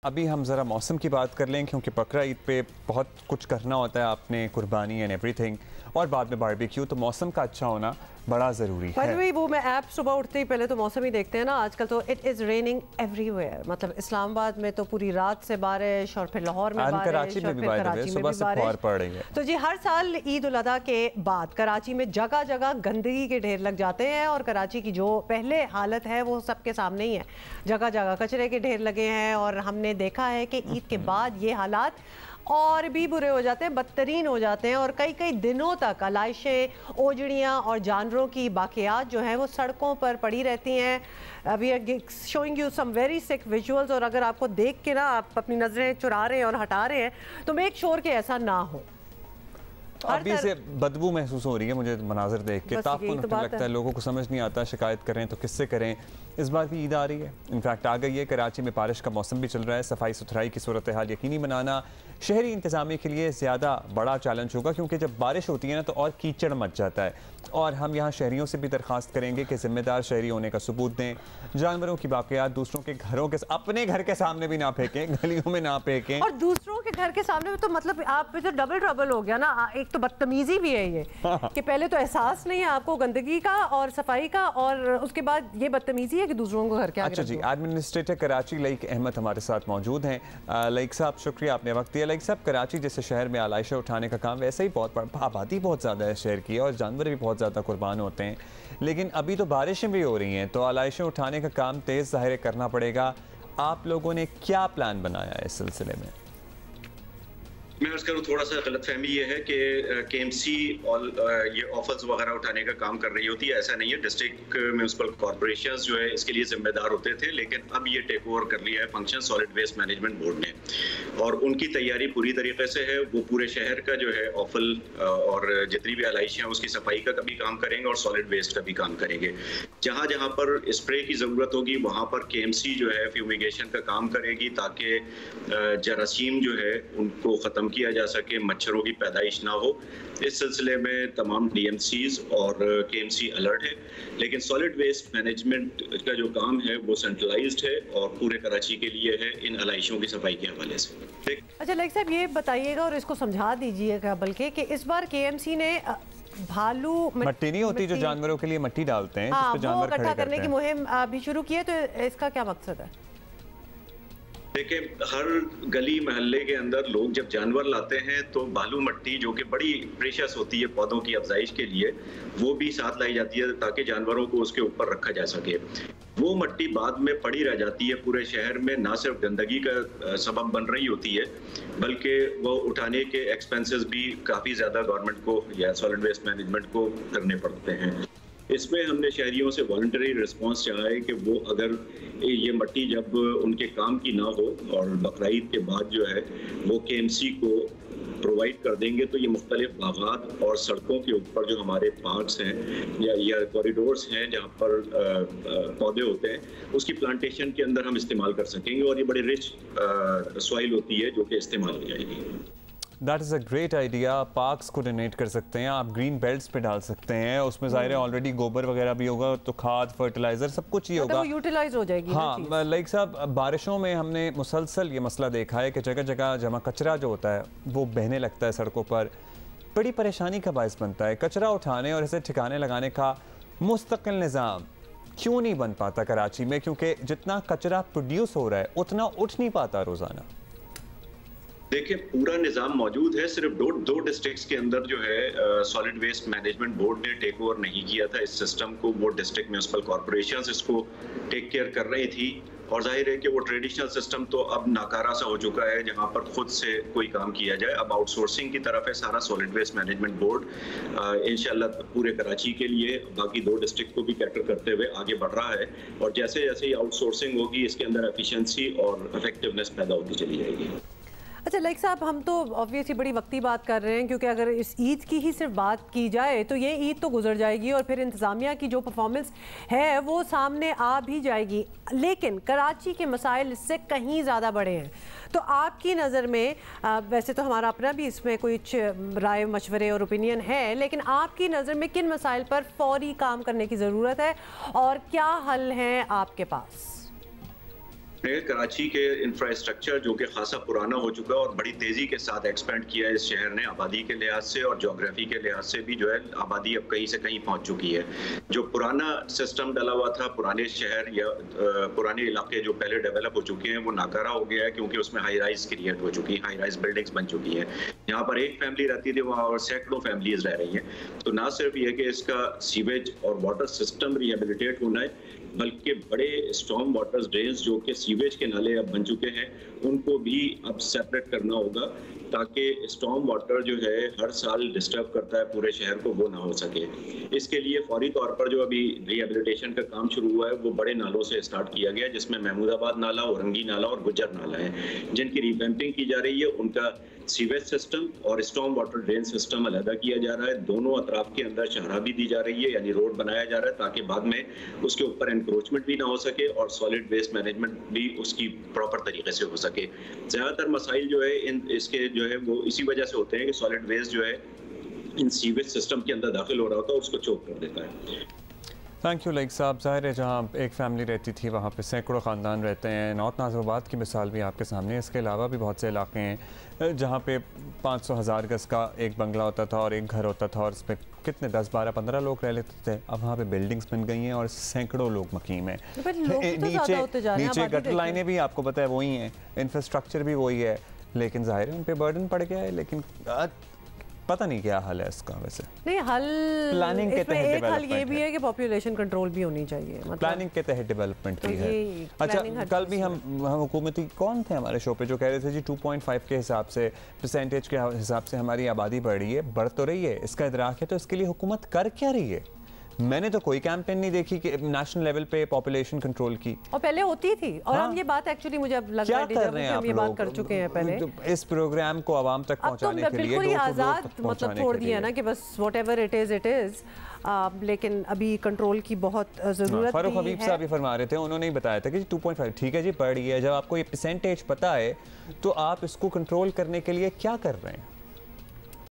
अभी हम ज़रा मौसम की बात कर लें, क्योंकि बकरा ईद पे बहुत कुछ करना होता है आपने, कुर्बानी एंड एवरीथिंग, और बाद में बारबेक्यू, तो मौसम का अच्छा होना बड़ा ज़रूरी है। वो मैं ऐप सुबह उठते ही पहले तो मौसम ही देखते हैं ना। आजकल तो इट इज़ रेनिंग एवरीवेयर, मतलब इस्लामाबाद में तो पूरी रात से बारिश, और फिर लाहौर में बारिश, कराची में भी कराची में भी बारिश पड़ रही है। तो जी हर साल ईद उल अदा के बाद कराची में जगह जगह गंदगी के ढेर लग जाते हैं, और कराची की जो पहले हालत है वो सबके सामने ही है। जगह जगह कचरे के ढेर लगे हैं, और हमने देखा है कि ईद के बाद ये हालात और भी बुरे हो जाते हैं, बदतरीन हो जाते हैं, और कई कई दिनों तक लाशें, ओजड़ियाँ और जानवरों की बाकियात जो हैं वो सड़कों पर पड़ी रहती हैं। We are showing you some very sick visuals, और अगर आपको देख के ना आप अपनी नज़रें चुरा रहे हैं और हटा रहे हैं तो मेक श्योर कि ऐसा ना हो। अभी से बदबू महसूस हो रही है मुझे मनाजर देख के, तापुन तो लगता है, लोगों को समझ नहीं आता शिकायत करें तो किससे करें। इस बार की ईद आ रही है, इनफैक्ट आ गई है, कराची में बारिश का मौसम भी चल रहा है। सफाई सुथराई की सूरत हाल यकीनी बनाना शहरी इंतजामिया के लिए ज़्यादा बड़ा चैलेंज होगा, क्योंकि जब बारिश होती है ना तो और कीचड़ मच जाता है। और हम यहाँ शहरियों से भी दरख्वास्त करेंगे कि जिम्मेदार शहरी होने का सबूत दें, जानवरों की बाक़ियात दूसरों के घरों के, अपने घर के सामने भी ना फेंकें, गलियों में ना फेंकें, और दूसरों के घर के सामने तो मतलब आप पे तो डबल ट्रबल हो गया ना। एक तो बदतमीजी भी है ये कि पहले तो एहसास नहीं है आपको गंदगी का और सफाई का, और उसके बाद ये बदतमीजी है कि दूसरों को घर के आगे। अच्छा जी, एडमिनिस्ट्रेटर कराची लाइक अहमद हमारे साथ मौजूद हैं। लाइक साहब शुक्रिया, आपने वक्त दिया। लाइक साहब, कराची जैसे शहर में आलाइशा उठाने का काम वैसे ही बहुत आबादी बहुत ज़्यादा है शहर की, और जानवर भी बहुत ज़्यादा कुर्बान होते हैं, लेकिन अभी तो बारिशें भी हो रही हैं, तो आलाइशें उठाने का काम तेज़ ज़ाहिर करना पड़ेगा। आप लोगों ने क्या प्लान बनाया है इस सिलसिले में? मैं अर्ज करूँ, थोड़ा सा गलतफहमी ये है कि केएमसी और ये ऑफर्स वगैरह उठाने का काम कर रही होती है। ऐसा नहीं है। डिस्ट्रिक्ट म्यूनसिपल कॉर्पोरेशंस जो है इसके लिए जिम्मेदार होते थे, लेकिन अब ये टेक ओवर कर लिया है function solid waste management board ने, और उनकी तैयारी पूरी तरीके से है। वो पूरे शहर का जो है ऑफल और जितनी भी आलाइशें हैं उसकी सफाई का भी काम करेंगे, और सॉलिड वेस्ट का भी काम करेंगे। जहाँ जहाँ पर स्प्रे की ज़रूरत होगी वहाँ पर केएमसी जो है फ्यूमिगेशन का काम करेगी, ताकि जरासीम जो है उनको ख़त्म किया जा सके, मच्छरों की पैदाइश ना हो। इस सिलसिले में तमाम डीएमसीज और केएमसी अलर्ट है, लेकिन सॉलिड वेस्ट मैनेजमेंट का जो काम है वो सेंट्रलाइज्ड है और पूरे कराची के लिए है, इन अलाइशों की सफाई के हवाले से। अच्छा लाइक साहब, ये बताइएगा और इसको समझा दीजिएगा बल्कि कि इस बार केएमसी ने भालू मट्टी नहीं होती जो जानवरों के लिए मट्टी डालते हैं, हाँ, जिस पे जानवर इकट्ठा करने की हैं। मुहिम भी शुरू की है, तो इसका क्या मकसद है? देखिए, हर गली मोहल्ले के अंदर लोग जब जानवर लाते हैं तो बालू मट्टी, जो कि बड़ी प्रेशियस होती है पौधों की अफजाइश के लिए, वो भी साथ लाई जाती है ताकि जानवरों को उसके ऊपर रखा जा सके। वो मट्टी बाद में पड़ी रह जाती है पूरे शहर में, ना सिर्फ गंदगी का सबब बन रही होती है, बल्कि वो उठाने के एक्सपेंसेस भी काफ़ी ज़्यादा गवर्नमेंट को या सॉलिड वेस्ट मैनेजमेंट को करने पड़ते हैं। इसमें हमने शहरियों से वॉलंटरी रिस्पांस चाहा है कि वो अगर ये मट्टी जब उनके काम की ना हो और बकरीद के बाद जो है वो केएमसी को प्रोवाइड कर देंगे, तो ये मुख्तलिफ बागात और सड़कों के ऊपर जो हमारे पार्क्स हैं या कॉरिडोर्स हैं जहाँ पर पौधे होते हैं, उसकी प्लांटेशन के अंदर हम इस्तेमाल कर सकेंगे, और ये बड़ी रिच सॉइल होती है जो कि इस्तेमाल हो जाएगी। That is a great idea. Parks को डोनेट कर सकते हैं आप, ग्रीन बेल्ट्स पे डाल सकते हैं, उसमें ज़ाहिर है ऑलरेडी गोबर वगैरह भी होगा, तो खाद, फर्टिलाइजर सब कुछ ही होगा, यूटिलाइज हो जाएगी। हाँ, लाइक साहब, बारिशों में हमने मुसलसल ये मसला देखा है कि जगह जगह जमा कचरा जो होता है वो बहने लगता है सड़कों पर, बड़ी परेशानी का बायस बनता है। कचरा उठाने और इसे ठिकाने लगाने का मुस्तकिल निज़ाम क्यों नहीं बन पाता कराची में? क्योंकि जितना कचरा प्रोड्यूस हो रहा है उतना उठ नहीं पाता रोज़ाना। देखिए, पूरा निज़ाम मौजूद है, सिर्फ दो डिस्ट्रिक्ट्स के अंदर जो है सॉलिड वेस्ट मैनेजमेंट बोर्ड ने टेक ओवर नहीं किया था इस सिस्टम को। वो डिस्ट्रिक्ट म्यूनसिपल कॉर्पोरेशंस इसको टेक केयर कर रही थी, और जाहिर है कि वो ट्रेडिशनल सिस्टम तो अब नाकारा सा हो चुका है जहां पर खुद से कोई काम किया जाए। अब आउटसोर्सिंग की तरफ है सारा सॉलिड वेस्ट मैनेजमेंट बोर्ड। इंशाल्लाह पूरे कराची के लिए बाकी दो डिस्ट्रिक्ट को भी कैटर करते हुए आगे बढ़ रहा है, और जैसे जैसे ही आउटसोर्सिंग होगी इसके अंदर एफिशिएंसी और इफेक्टिवनेस पैदा होती चली जाएगी। अच्छा लाइक साहब, हम तो ऑब्वियसली बड़ी वक्ती बात कर रहे हैं, क्योंकि अगर इस ईद की ही सिर्फ बात की जाए तो ये ईद तो गुजर जाएगी और फिर इंतज़ामिया की जो परफॉर्मेंस है वो सामने आ भी जाएगी, लेकिन कराची के मसाइल इससे कहीं ज़्यादा बड़े हैं। तो आपकी नज़र में वैसे तो हमारा अपना भी इसमें कुछ राय, मशवरे और ओपिनियन है, लेकिन आपकी नज़र में किन मसाइल पर फौरी काम करने की ज़रूरत है और क्या हल हैं आपके पास? कराची के इंफ्रास्ट्रक्चर जो कि खासा पुराना हो चुका है और बड़ी तेज़ी के साथ एक्सपेंड किया है इस शहर ने, आबादी के लिहाज से और जोग्राफी के लिहाज से भी जो है आबादी अब कहीं से कहीं पहुंच चुकी है। जो पुराना सिस्टम डला हुआ था, पुराने शहर या पुराने इलाके जो पहले डेवलप हो चुके हैं वो नाकारा हो गया है, क्योंकि उसमें हाई राइज क्रिएट हो चुकी है, हाई राइज बिल्डिंग्स बन चुकी हैं। यहाँ पर एक फैमिली रहती थी, वहाँ और सैकड़ों फैमिलीज रह रही हैं। तो ना सिर्फ ये कि इसका सीवेज और वाटर सिस्टम रिहेबिलिटेट होना है, बल्कि बड़े स्टॉर्म वाटर ड्रेन्स जो कि सीवेज के नाले अब बन चुके हैं उनको भी अब सेपरेट करना होगा, ताकि स्टॉर्म वाटर जो है हर साल डिस्टर्ब करता है पूरे शहर को, वो ना हो सके। इसके लिए फौरी तौर पर जो अभी रिहेबिलिटेशन का काम शुरू हुआ है वो बड़े नालों से स्टार्ट किया गया, जिसमें महमूदाबाद नाला, औरंगी नाला और गुज्जर नाला है, जिनकी रिवैम्पिंग की जा रही है। उनका सीवेज सिस्टम और स्टॉर्म वाटर ड्रेन सिस्टम अलग किया जा रहा है। दोनों अतराफ के अंदर शहरा भी दी जा रही है, यानी रोड बनाया जा रहा है, ताकि बाद में उसके ऊपर एनक्रोचमेंट भी ना हो सके और सॉलिड वेस्ट मैनेजमेंट भी उसकी प्रॉपर तरीके से हो सके। ज़्यादातर मसाइल जो है इसके जो है वो इसी वजह से होते हैं कि सॉलिड वेस्ट जो है इन सीवेज सिस्टम के अंदर दाखिल हो रहा होता है, उसको चोक कर देता है। थैंक यू लाइक साहब। ज़ाहिर है जहाँ एक फैमिली रहती थी वहाँ पे सैकड़ों ख़ानदान रहते हैं। नॉर्थ नाज़िराबाद की मिसाल भी आपके सामने है। इसके अलावा भी बहुत से इलाके हैं जहाँ पे 500,000 गज़ का एक बंगला होता था और एक घर होता था और इसमें कितने 10, 12, 15 लोग रह लेते थे। अब वहाँ पे बिल्डिंग्स बन गई हैं और सैकड़ों लोग मकीम हैं। नीचे गटर लाइनें भी आपको पता है वही हैं, इंफ्रास्ट्रक्चर भी वही है, लेकिन ज़ाहिर है उन पर बर्डन पड़ गया है। लेकिन पता नहीं क्या हल है इसका। वैसे नहीं, हल प्लानिंग के तहत एक हल ये भी है कि पॉपुलेशन कंट्रोल भी होनी चाहिए, मतलब प्लानिंग के तहत डेवलपमेंट की है। अच्छा, कल भी हम हुकूमती कौन थे हमारे शो पे जो कह रहे थे जी 2.5 के हिसाब से, परसेंटेज के हिसाब से हमारी आबादी बढ़ रही है, बढ़ तो रही है, इसका इदराक है, तो इसके लिए हुकूमत कर क्या रही है? मैंने तो कोई कैंपेन नहीं देखी कि नेशनल लेवल पे पॉपुलेशन कंट्रोल की, और पहले होती थी। और हम ये बात एक्चुअली मुझे अब लग रहा है हम ये बात कर चुके हैं पहले। इस प्रोग्राम को आवाम तक पहुंचाने के लिए बिल्कुल ही आज़ाद मतलब छोड़ दिया ना कि बस व्हाटएवर इट इज। लेकिन अभी कंट्रोल की बहुत ज़रूरत है। फारूक हबीब साहब भी फरमा रहे थे, उन्होंने ही बताया था कि 2.5 ठीक है जी, बढ़ रही है। जब आपको ये परसेंटेज पता है तो आप इसको कंट्रोल करने के लिए क्या कर रहे हैं?